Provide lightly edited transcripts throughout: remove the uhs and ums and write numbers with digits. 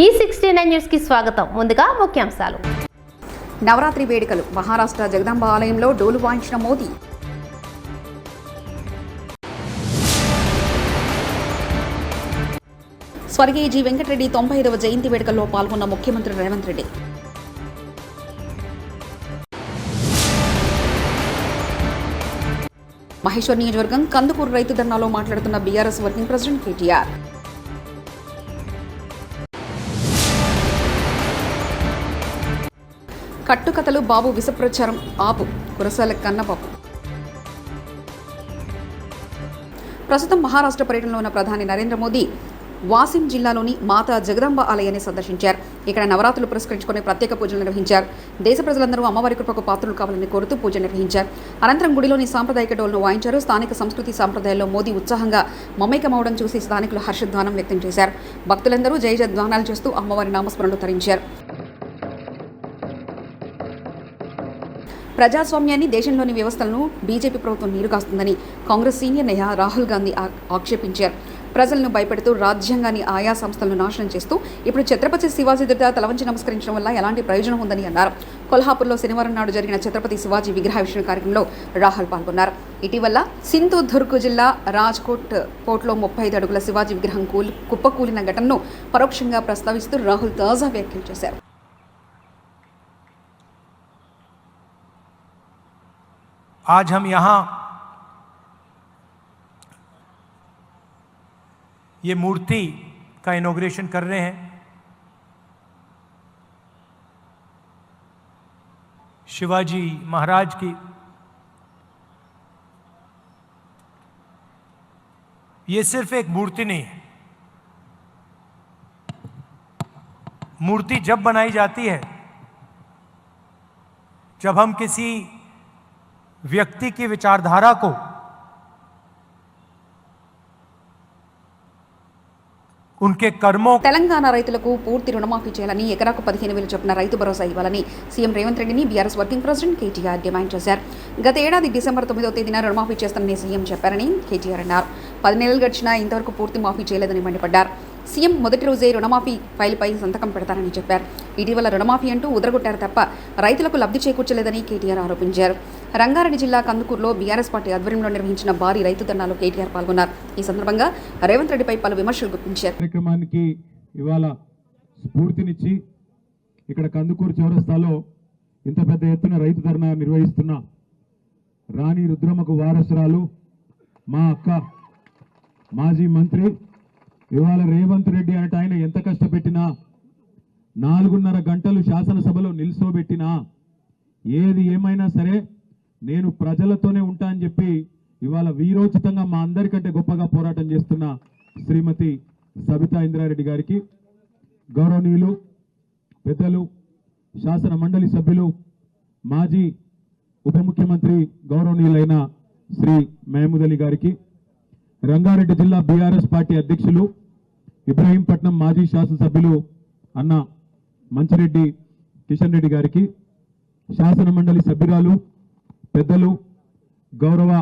E69 news కి స్వాగతం. ముందుగా ముఖ్యాంశాలు. నవరాత్రి వేడుకలు. మహారాష్ట్ర జగదాంబ ఆలయంలో డోలు వాయించిన మోదీ. స్వర్గీయ జి వెంకటరెడ్డి 95వ జయంతి వేడుకల్లో పాల్గొన్న ముఖ్యమంత్రి రేవంత్ రెడ్డి. మహేశ్వర్ నియోజకవర్గం కందుకూరు రైతు ధర్నాలో మాట్లాడుతున్న బీఆర్ఎస్ వర్కింగ్ ప్రెసిడెంట్ కేటీఆర్. కట్టుకథలు బాబు విషప్రచారం ఆపు కురసాల కన్నబాబు. ప్రస్తుతం మహారాష్ట్ర పర్యటనలో ఉన్న ప్రధాని నరేంద్ర మోదీ వాసిం జిల్లాలోని మాతా జగదాంబ ఆలయాన్ని సందర్శించారు. ఇక్కడ నవరాత్రులు పురస్కరించుకుని ప్రత్యేక పూజలు నిర్వహించారు. దేశ ప్రజలందరూ అమ్మవారి కృపకు పాత్రలు కావాలని కోరుతూ పూజ నిర్వహించారు. అనంతరం గుడిలోని సాంప్రదాయిక డోల్ను వాయించారు. స్థానిక సంస్కృతి సాంప్రదాయాల్లో మోదీ ఉత్సాహంగా మమేకమవడం చూసి స్థానికులు హర్షధ్వానం వ్యక్తం చేశారు. భక్తులందరూ జయ జయధ్వానాలు చేస్తూ అమ్మవారి నామస్మరణలు తరించారు. ప్రజాస్వామ్యాన్ని, దేశంలోని వ్యవస్థలను బీజేపీ ప్రభుత్వం నీరుగాస్తుందని కాంగ్రెస్ సీనియర్ నేత రాహుల్ గాంధీ ఆక్షేపించారు. ప్రజలను భయపెడుతూ రాజ్యాంగాన్ని, ఆయా సంస్థలను నాశనం చేస్తూ ఇప్పుడు ఛత్రపతి శివాజీ ఎదుట తలవంచి నమస్కరించడం వల్ల ఎలాంటి ప్రయోజనం ఉందని అన్నారు. కొల్హాపూర్లో శనివారం నాడు జరిగిన ఛత్రపతి శివాజీ విగ్రహావిష్కరణ కార్యక్రమంలో రాహుల్ పాల్గొన్నారు. ఇటీవల సింధుదుర్గ్ జిల్లా రాజ్కోట్ పోర్ట్లో 35 అడుగుల శివాజీ విగ్రహం కుప్పకూలిన ఘటనను పరోక్షంగా ప్రస్తావిస్తూ రాహుల్ తాజా వ్యాఖ్యలు చేశారు. आज हम यहाँ ये मूर्ति का इनॉग्रेशन कर रहे हैं. शिवाजी महाराज की ये सिर्फ एक मूर्ति नहीं है. मूर्ति जब बनाई जाती है जब हम किसी व्यक्ति की विचारधारा को उनके कर्मों. తెలంగాణ రైతులకు పూర్తి రుణమాఫీ చేయాలని, ఎకరాకు 15,000 చొప్పున రైతు భరోసా ఇవ్వాలని సీఎం రేవంత్ రెడ్డిని BRS working president KTR demand చేశారు. గత ఏడాది డిసెంబర్ 9వ తేదీన రుణమాఫీ చేస్తానని సీఎం చెప్పారని కేటీఆర్ అన్నారు. 10 నెలలు గడిచినా ఇంతవరకు పూర్తి మాఫీ చేయలేదని మండిపడ్డారు. సీఎం మొదటి రోజే రుణమాఫీ ఫైల్పై సంతకం పెడతారని చెప్పారు. ఇటీవల రుణమాఫీ అంటూ ఉదరగొట్టారు తప్ప రైతులకు లబ్ధి చేకూర్చలేదని కేటీఆర్ ఆరోపించారు. రంగారెడ్డి జిల్లా కందుకూరులో బీఆర్ఎస్ పార్టీ ఆధ్వర్యంలో నిర్వహించిన భారీ రైతు ధర్నాలో కేటీఆర్ పాల్గొన్నారు. ఈ సందర్భంగా రేవంత్ రెడ్డిపై పలు విమర్శలు గుప్పించారు. కార్యక్రమానికి ఇవాళ స్ఫూర్తినిచ్చి ఇక్కడ కందుకూరు చౌరస్తాలో ఇంత పెద్ద ఎత్తున రైతు ధర్నా నిర్వహిస్తున్న రాణి రుద్రమ్మకు వారసురాలు మా అక్క మాజీ మంత్రి ఇవాళ రేవంత్ రెడ్డి అంటే ఆయన ఎంత కష్టపెట్టినా 4.5 గంటలు శాసనసభలో నిల్చోబెట్టినా ఏది ఏమైనా సరే నేను ప్రజలతోనే ఉంటా అని చెప్పి ఇవాళ వీరోచితంగా మా అందరికంటే గొప్పగా పోరాటం చేస్తున్న శ్రీమతి సబితా ఇంద్రారెడ్డి గారికి, గౌరవనీయులు పెద్దలు శాసన మండలి సభ్యులు మాజీ ఉప ముఖ్యమంత్రి గౌరవనీయులైన శ్రీ మహమూద్ అలీ గారికి, రంగారెడ్డి జిల్లా బీఆర్ఎస్ పార్టీ అధ్యక్షులు ఇబ్రహీంపట్నం మాజీ శాసనసభ్యులు అన్న మంచిరెడ్డి కిషన్ రెడ్డి గారికి, శాసన మండలి సభ్యురాలు పెద్దలు గౌరవ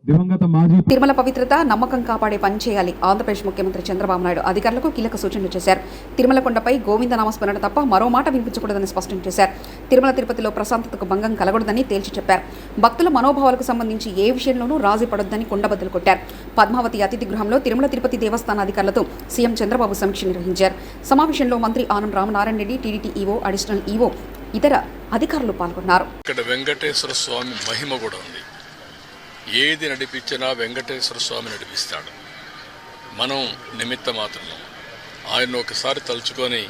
దివంగత మాజీ. తిరుమల పవిత్రత, నమ్మకం కాపాడే పని చేయాలి. ఆంధ్రప్రదేశ్ ముఖ్యమంత్రి చంద్రబాబు నాయుడు అధికారులకు కీలక సూచనలు చేశారు. తిరుమల కొండపై గోవింద నామస్మరణ తప్ప మరో మాట వినిపించకూడదని స్పష్టం చేశారు. తిరుమల తిరుపతిలో ప్రశాంతతకు భంగం కలగొడదని తేల్చి చెప్పారు. భక్తుల మనోభావాలకు సంబంధించి ఏ విషయంలోనూ రాజీ పడొద్దని కొండబద్దలు కొట్టారు. పద్మావతి అతిథి గృహంలో తిరుమల తిరుపతి దేవస్థాన అధికారులతో సీఎం చంద్రబాబు సమీక్ష నిర్వహించారు. సమావేశంలో మంత్రి Anam Ramanarayana Reddy, TDT EO, additional EO, ఇతర అధికారులు పాల్గొన్నారు. ఇక్కడ వెంకటేశ్వర స్వామి మహిమ కూడా ఉంది. ఏది నడిపించినా వెంకటేశ్వర స్వామి నడిపిస్తాడు. మనం నిమిత్త మాత్రమే. ఆయన ఒకసారి తలుచుకొని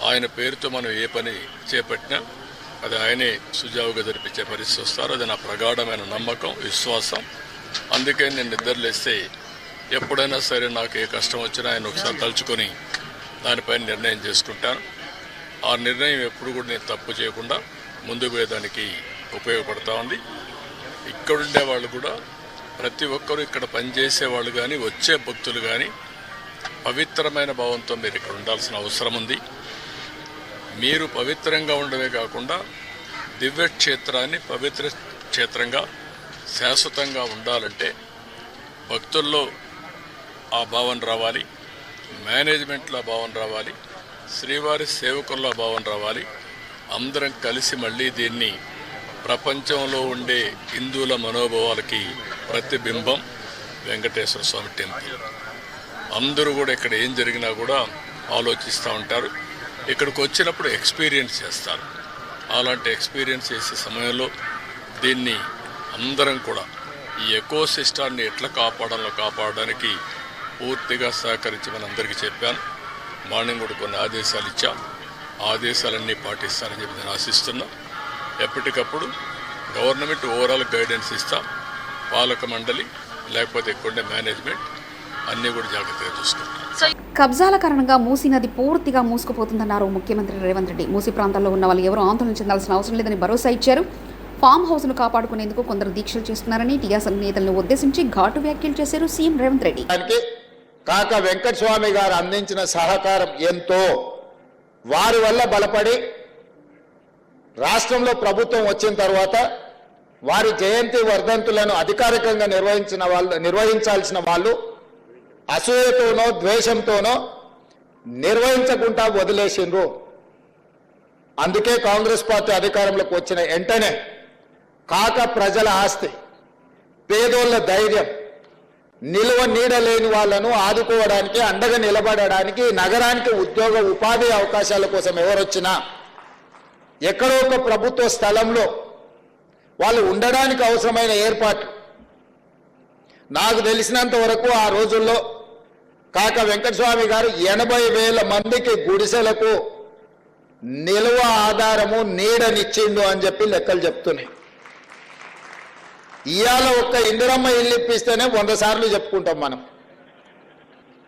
ఆయన పేరుతో మనం ఏ పని చేపట్టినా అది ఆయనే సుజావుగా జరిపించే పరిస్థితి వస్తారు. అది నా ప్రగాఢమైన నమ్మకం, విశ్వాసం. అందుకే నేను నిద్రలేస్తే ఎప్పుడైనా సరే నాకు ఏ కష్టం వచ్చినా ఆయన ఒకసారి తలుచుకొని దానిపైన నిర్ణయం చేసుకుంటాను. ఆ నిర్ణయం ఎప్పుడు కూడా నేను తప్పు చేయకుండా ముందుకు పోయేదానికి ఉపయోగపడతా ఉంది. ఇక్కడుండే వాళ్ళు కూడా ప్రతి ఒక్కరూ ఇక్కడ పనిచేసే వాళ్ళు కానీ వచ్చే భక్తులు కానీ పవిత్రమైన భావంతో మీరు ఇక్కడ ఉండాల్సిన అవసరం ఉంది. మీరు పవిత్రంగా ఉండమే కాకుండా దివ్యక్షేత్రాన్ని పవిత్ర క్షేత్రంగా శాశ్వతంగా ఉండాలంటే భక్తుల్లో ఆ భావన రావాలి. మేనేజ్మెంట్లో భావన రావాలి, శ్రీవారి సేవకుల్లో భావన రావాలి. అందరం కలిసి మళ్ళీ దీన్ని ప్రపంచంలో ఉండే హిందువుల మనోభావాలకి ప్రతిబింబం వెంకటేశ్వర స్వామి టెంపుల్. అందరూ కూడా ఇక్కడ ఏం జరిగినా కూడా ఆలోచిస్తూ ఉంటారు. ఇక్కడికి వచ్చినప్పుడు ఎక్స్పీరియన్స్ చేస్తారు. అలాంటి ఎక్స్పీరియన్స్ చేసే సమయంలో దీన్ని అందరం కూడా ఈ ఎకో సిస్టాన్ని ఎట్లా కాపాడడానికి పూర్తిగా సహకరించమని అందరికీ చెప్పాను. మార్నింగ్ కూడా కొన్ని ఆదేశాలు ఇచ్చాం. ఆదేశాలన్నీ పాటిస్తారని చెప్పి నేను ఆశిస్తున్నా. ఎప్పటికప్పుడు గవర్నమెంట్ ఓవరాల్ గైడెన్స్ ఇస్తాం. పాలక మండలి లేకపోతే ఇక్కడ మేనేజ్మెంట్ అన్నీ కూడా జాగ్రత్తగా చూసుకుంటాం. కబ్జాల కారణంగా మూసీ నది పూర్తిగా మూసుకుపోతుందన్నారు ముఖ్యమంత్రి రేవంత్ రెడ్డి. మూసీ ప్రాంతాల్లో ఉన్న వాళ్ళు ఎవరూ ఆందోళన చెందాల్సిన అవసరం లేదని భరోసా ఇచ్చారు. ఫామ్ హౌస్ను కాపాడుకునేందుకు కొందరు దీక్షలు చేస్తున్నారని టీఆర్ఎస్ నేతలను ఉద్దేశించి ఘాటు వ్యాఖ్యలు చేశారు సీఎం రేవంత్ రెడ్డి. కాక వెంకటస్వామి గారు అందించిన సహకారం ఎంతో, వారి వల్ల బలపడి రాష్ట్రంలో ప్రభుత్వం వచ్చిన తర్వాత వారి జయంతి వర్ధంతులను అధికారికంగా నిర్వహించాల్సిన వాళ్ళు అసూయతోనో ద్వేషంతోనో నిర్వహించకుండా వదిలేసిండ్రు. అందుకే కాంగ్రెస్ పార్టీ అధికారంలోకి వచ్చిన వెంటనే కాక ప్రజల ఆస్తి, పేదోళ్ల ధైర్యం, నిలువ నీడలేని వాళ్లను ఆదుకోవడానికి, అండగా నిలబడడానికి, నగరానికి ఉద్యోగ ఉపాధి అవకాశాల కోసం ఎవరొచ్చినా ఎక్కడో ఒక ప్రభుత్వ స్థలంలో వాళ్ళు ఉండడానికి అవసరమైన ఏర్పాట్లు నాకు తెలిసినంత వరకు ఆ రోజుల్లో కాక వెంకటస్వామి గారు 80,000 మందికి గుడిసెలకు నిలువ ఆధారము నీడనిచ్చిండు అని చెప్పి లెక్కలు చెప్తున్నాయి. ఇవాళ ఒక్క ఇందిరమ్మ ఇల్లు ఇప్పిస్తేనే 100 సార్లు చెప్పుకుంటాం మనం.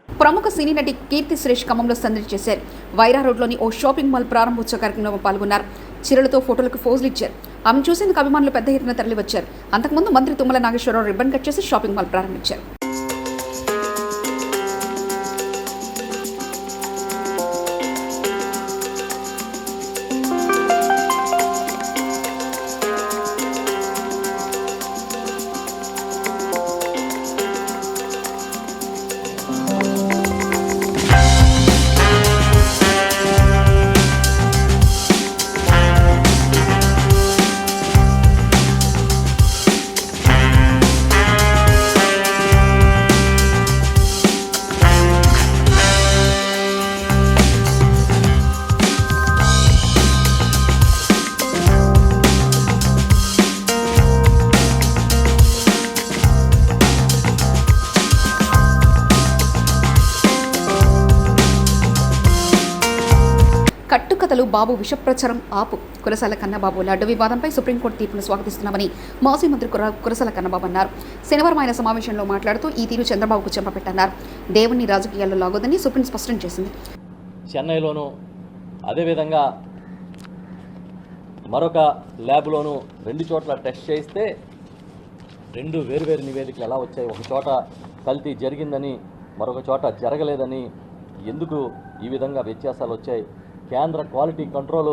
ప్రముఖ సినీ నటి కీర్తి సురేష్ ఖమ్మంలో సందడి చేశారు. వైరా రోడ్లోని ఓ షాపింగ్ మాల్ ప్రారంభోత్సవ కార్యక్రమంలో పాల్గొన్నారు. చీరలతో ఫోటోలకు ఫోజులు ఇచ్చారు. ఆమె చూసేందుకు అభిమానులు పెద్ద ఎత్తున తరలివచ్చారు. అంతకుముందు మంత్రి తుమ్మల నాగేశ్వరరావు రిబ్బన్ కట్ చేసి షాపింగ్ మాల్ ప్రారంభించారు. కట్టుకథలు బాబు విషప్రచారం ఆపు. కురసాల కన్నబాబు లడ్డు వివాదంపై సుప్రీంకోర్టు తీర్పును స్వాగతిస్తున్నామని మాజీ మంత్రి కురసాల కన్నబాబు అన్నారు. శనివారం ఆయన సమావేశంలో మాట్లాడుతూ ఈ తీరు చంద్రబాబుకు చెంపపెట్టన్నారు. దేవుని రాజకీయాల్లో లాగొద్దని సుప్రీం స్పష్టం చేసింది. చెన్నైలోనూ అదేవిధంగా మరొక ల్యాబ్లోనూ 2 చోట్ల టెస్ట్ చేయిస్తే 2 వేరువేరు నివేదికలు ఎలా వచ్చాయి? ఒక చోట కల్తీ జరిగిందని, మరొక చోట జరగలేదని. ఎందుకు ఈ విధంగా వ్యత్యాసాలు వచ్చాయి? కేంద్ర క్వాలిటీ కంట్రోల్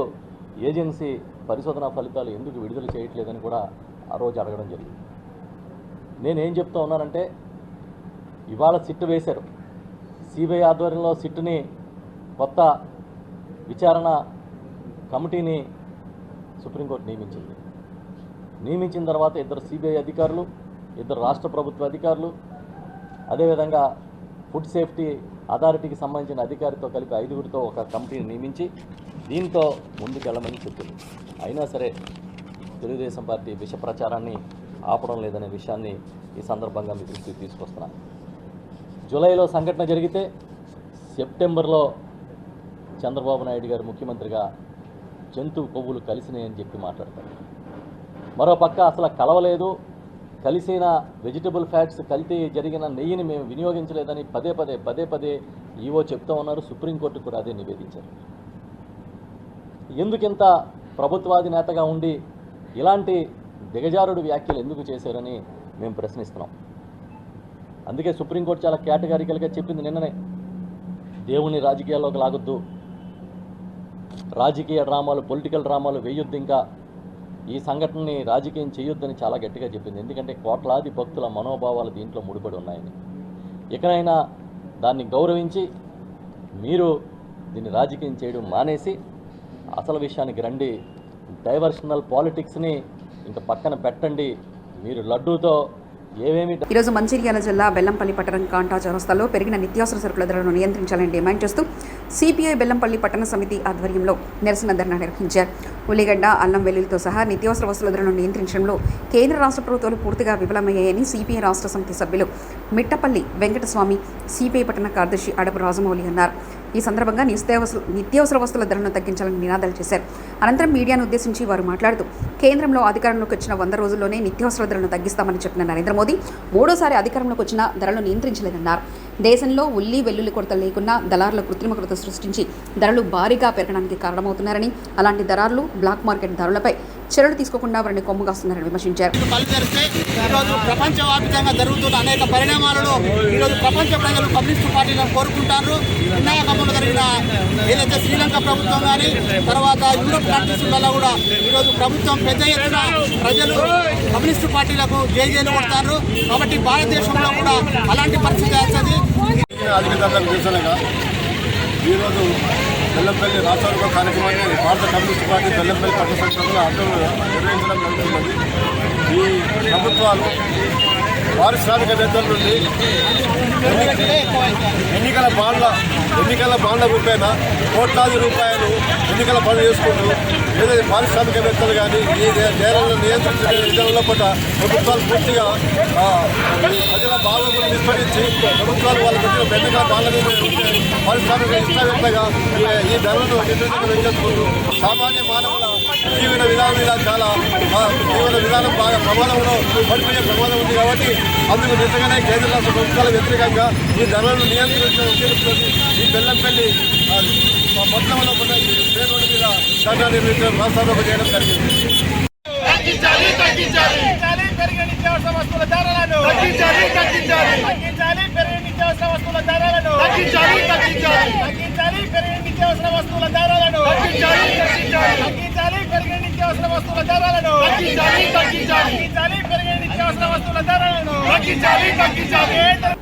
ఏజెన్సీ పరిశోధనా ఫలితాలు ఎందుకు విడుదల చేయట్లేదని కూడా ఆ రోజు అడగడం జరిగింది. నేనేం చెప్తా ఉన్నానంటే, ఇవాళ సిట్ వేశారు. సిబిఐ ఆధ్వర్యంలో సిట్ని కొత్త విచారణ కమిటీని సుప్రీంకోర్టు నియమించిన తర్వాత 2 సిబిఐ అధికారులు, 2 రాష్ట్ర ప్రభుత్వ అధికారులు, అదేవిధంగా ఫుడ్ సేఫ్టీ అథారిటీకి సంబంధించిన అధికారితో కలిపి 5గురితో ఒక కమిటీని నియమించి దీంతో ముందుకెళ్ళమని చెప్పింది. అయినా సరే తెలుగుదేశం పార్టీ విష ప్రచారాన్ని ఆపడం లేదనే విషయాన్ని ఈ సందర్భంగా మీ దృష్టికి తీసుకొస్తున్నాను. జూలైలో సంఘటన జరిగితే సెప్టెంబర్లో చంద్రబాబు నాయుడు గారు ముఖ్యమంత్రిగా జంతువు కొవ్వులు కలిసినాయని చెప్పి మాట్లాడతారు. మరోపక్క అసలు కలవలేదు, కలిసిన వెజిటబుల్ ఫ్యాట్స్ కల్తీ జరిగిన నెయ్యిని మేము వినియోగించలేదని పదే పదే ఈవో చెప్తా ఉన్నారు. సుప్రీంకోర్టు కూడా అదే నివేదించారు. ఎందుకింత ప్రభుత్వాది నేతగా ఉండి ఇలాంటి దిగజారుడు వ్యాఖ్యలు ఎందుకు చేశారని మేము ప్రశ్నిస్తున్నాం. అందుకే సుప్రీంకోర్టు చాలా కేటగారికల్గా చెప్పింది నిన్ననే, దేవుని రాజకీయాల్లోకి లాగొద్దు, రాజకీయ డ్రామాలు, పొలిటికల్ డ్రామాలు వేయొద్దు, ఇంకా ఈ సంఘటనని రాజకీయం చేయొద్దని చాలా గట్టిగా చెప్పింది. ఎందుకంటే కోట్లాది భక్తుల మనోభావాలు దీంట్లో ముడిపడి ఉన్నాయని. ఇకనైనా దాన్ని గౌరవించి మీరు దీన్ని రాజకీయం చేయడం మానేసి అసలు విషయానికి రండి. డైవర్షనల్ పాలిటిక్స్ని ఇంకా పక్కన పెట్టండి. మీరు లడ్డూతో ఏమేమి ఈరోజు మంచిర్యాల జిల్లా బెల్లంపల్లి పట్టణం కాంటా చౌరస్తాలో పెరిగిన నిత్యావసర సరుకుల ధరలను నియంత్రించాలని డిమాండ్ చేస్తూ సిపిఐ బెల్లంపల్లి పట్టణ సమితి ఆధ్వర్యంలో నిరసన ధర్నా నిర్వహించారు. ఉల్లిగడ్డ, అల్లం వెల్లుల్లితో సహా నిత్యావసర వస్తువుల ధరలను నియంత్రించడంలో కేంద్ర రాష్ట్ర ప్రభుత్వాలు పూర్తిగా విఫలమయ్యాయని సిపిఐ రాష్ట్ర సమితి సభ్యులు మిట్టపల్లి వెంకటస్వామి, సిపిఐ పట్టణ కార్యదర్శి అడపు రాజమౌళి అన్నారు. ఈ సందర్భంగా నిత్యావసర వస్తువుల ధరలను తగ్గించాలని నినాదాలు చేశారు. అనంతరం మీడియాను ఉద్దేశించి వారు మాట్లాడుతూ కేంద్రంలో అధికారంలోకి వచ్చిన 100 రోజుల్లోనే నిత్యావసర ధరలను తగ్గిస్తామని చెప్పిన నరేంద్ర మోదీ మూడోసారి అధికారంలోకి వచ్చిన ధరలను నియంత్రించలేదన్నారు. దేశంలో ఉల్లి వెల్లుల్లి కొరత లేకున్నా దళారుల కృత్రిమ కొరత సృష్టించి ధరలు భారీగా పెరగడానికి కారణమవుతున్నారని, అలాంటి దళారులు బ్లాక్ మార్కెట్ ధరలపై చర్యలు తీసుకోకుండా వారిని కొమ్ముగాస్తున్నారని విమర్శించారు. ఈరోజు ప్రపంచవ్యాప్తంగా జరుగుతున్న అనేక పరిణామాలలో ఈరోజు ప్రపంచ ప్రజలు కమ్యూనిస్టు పార్టీలను కోరుకుంటారు. వినాయకంలో జరిగిన ఏదైతే శ్రీలంక ప్రభుత్వం కానీ తర్వాత యూరోప్ కంట్రీస్ వల్ల కూడా ఈరోజు ప్రభుత్వం పెద్ద ఎత్తున ప్రజలు కమ్యూనిస్టు పార్టీలకు జైలు కొడతారు. కాబట్టి భారతదేశంలో కూడా అలాంటి పరిస్థితి వస్తుంది. ఈరోజు బెల్లంపల్లి రాష్ట్ర కార్యక్రమాన్ని భారత కమ్యూనిస్ట్ పార్టీ బెల్లంపల్లి పట్టణ సంస్థలు ఆధ్వర్యంలో నిర్వహించడం జరుగుతున్నది. ఈ ప్రభుత్వాలు పారిశ్రామికవేత్తల నుండి ఎన్నికల బాండ్ల రూపాయన కోట్లాది రూపాయలు ఎన్నికల పనులు చేసుకుంటూ ఏదైతే పారిశ్రామికవేత్తలు కానీ ఈ నేరాలను నియంత్రించే విధానంలో పట్ల ప్రభుత్వాలు పూర్తిగా ప్రజల బాధలను విస్మరించి ప్రభుత్వాలు వాళ్ళ పెట్టిన పెద్దగా బాధలను పారిశ్రామిక ఇష్టవేత్తగా ఈ ధరలను నిర్దేశం చేసుకుంటూ సామాన్య మానవుల జీవన విధానం మీద చాలా జీవన విధానం బాగా ప్రమాదంలో పడిపోయే ప్రమాదం ఉంది. కాబట్టి అందుకు నిజంగానే కేంద్ర రాష్ట్ర ప్రభుత్వాల వ్యతిరేకంగా ఈ ధరలను నియంత్రించడం ఉద్దేశంతో ఈ బెల్లంపల్లి పట్టణంలో రోడ్డు మీద ధర్నా నిర్వహించడం రాష్ట్రారోపణ చేయడం జరిగింది.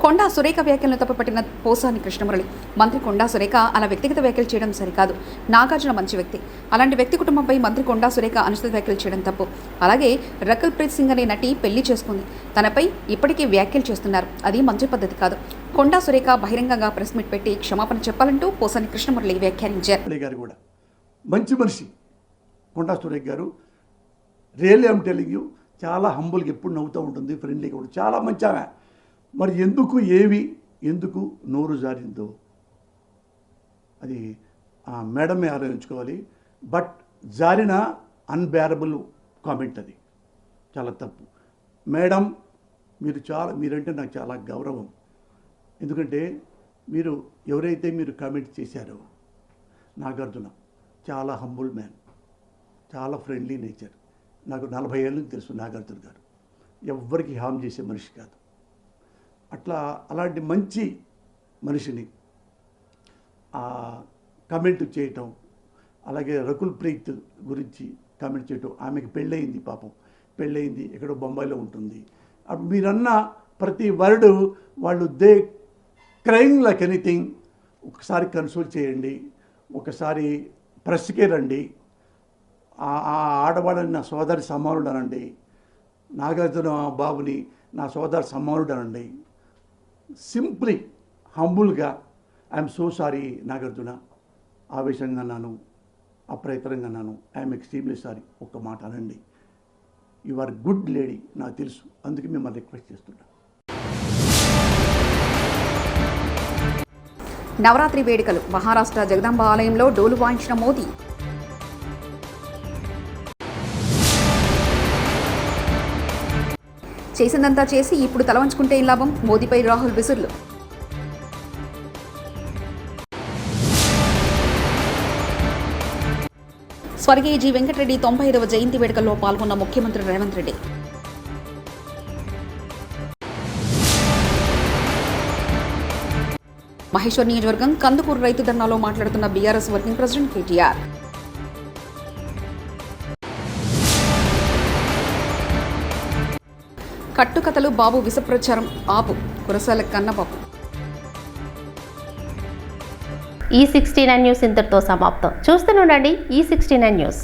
కొండా సురేఖ వ్యాఖ్యలను తప్పుపట్టిన పోసాని కృష్ణమురళి, మంత్రి కొండా సురేఖ అలా వ్యక్తిగత వ్యాఖ్యలు చేయడం సరికాదు. నాగార్జున మంచి వ్యక్తి, అలాంటి వ్యక్తి కుటుంబంపై మంత్రి కొండా సురేఖ అనుచిత వ్యాఖ్యలు చేయడం తప్పు. అలాగే రకుల్ ప్రీత్ సింగ్ అనే నటి పెళ్లి చేసుకుంది, తనపై ఇప్పటికీ వ్యాఖ్యలు చేస్తున్నారు. అది మంచి పద్ధతి కాదు. కొండా సురేఖ బహిరంగంగా ప్రెస్ మీట్ పెట్టి క్షమాపణ చెప్పాలంటూ పోసాని కృష్ణమురళి వ్యాఖ్యానించారు. మంచి మనిషి కొండా సురేఖ గారు. రియల్లీ ఐమ్ టెలింగ్ యూ, చాలా హంబుల్గా ఎప్పుడు నవ్వుతూ ఉంటుంది, ఫ్రెండ్లీగా ఉంటుంది, చాలా మంచి ఆమె. మరి ఎందుకు నోరు జారిందో అది ఆ మేడమే ఆలోచించుకోవాలి. బట్ జారిన అన్బేరబుల్ కామెంట్, అది చాలా తప్పు. మేడం మీరంటే నాకు చాలా గౌరవం. ఎందుకంటే ఎవరైతే మీరు కామెంట్ చేశారో నాగార్జున చాలా హంబుల్ మ్యాన్, చాలా ఫ్రెండ్లీ నేచర్. నాకు 40 ఏళ్ళ నుంచి తెలుసు నాగార్జున గారు. ఎవ్వరికి హామ్ చేసే మనిషి కాదు. అలాంటి మంచి మనిషిని కామెంట్ చేయటం, అలాగే రకుల్ ప్రీత్ గురించి కామెంట్ చేయటం. ఆమెకి పెళ్ళయింది, పాపం పెళ్ళయింది, ఎక్కడో బొంబాయిలో ఉంటుంది. మీరన్న ప్రతి వర్డ్ వాళ్ళు క్రైమ్ లైక్ ఎనీథింగ్. ఒకసారి కన్సోల్ చేయండి, ఒకసారి ప్రెస్కే రండి. ఆ ఆడవాళ్ళని నా సోదరి సమానుడు అనండి, నాగార్జున బాబుని నా సోదరి సమానుడు అనండి. సింప్లీ హంబుల్గా ఐఎమ్ సో సారీ నాగార్జున, ఆవేశంగా అన్నాను, అప్రయత్నంగా అన్నాను, ఐఎమ్ ఎక్స్ట్రీమ్లీ సారీ. ఒక్క మాట అనండి. యు ఆర్ గుడ్ లేడీ, నాకు తెలుసు, అందుకే మిమ్మల్ని రిక్వెస్ట్ చేస్తున్నాను. నవరాత్రి వేడుకలు మహారాష్ట్ర జగదాంబ ఆలయంలో డోలు వాయించిన మోదీ. చేసిందంతా చేసి ఇప్పుడు తల వంచుకుంటే ఏం లాభం? మోదీపై రాహుల్ విసుర్లు. స్వర్గీయ జి వెంకటరెడ్డి 95వ జయంతి వేడుకల్లో పాల్గొన్న ముఖ్యమంత్రి రేవంత్ రెడ్డి. మహేశ్వర్ నియోజకవర్గం కందుకూరు రైతు ధర్నాలో మాట్లాడుతున్న బీఆర్ఎస్ వర్కింగ్ ప్రెసిడెంట్ కేటీఆర్. కట్టుకథలు బాబు విషప్రచారం ఆపు, కురసాల కన్నబాబు. ఈ 69 న్యూస్ ఇంతటితో సమాప్తం. చూస్తూనే ఉండండి ఈ 69 న్యూస్.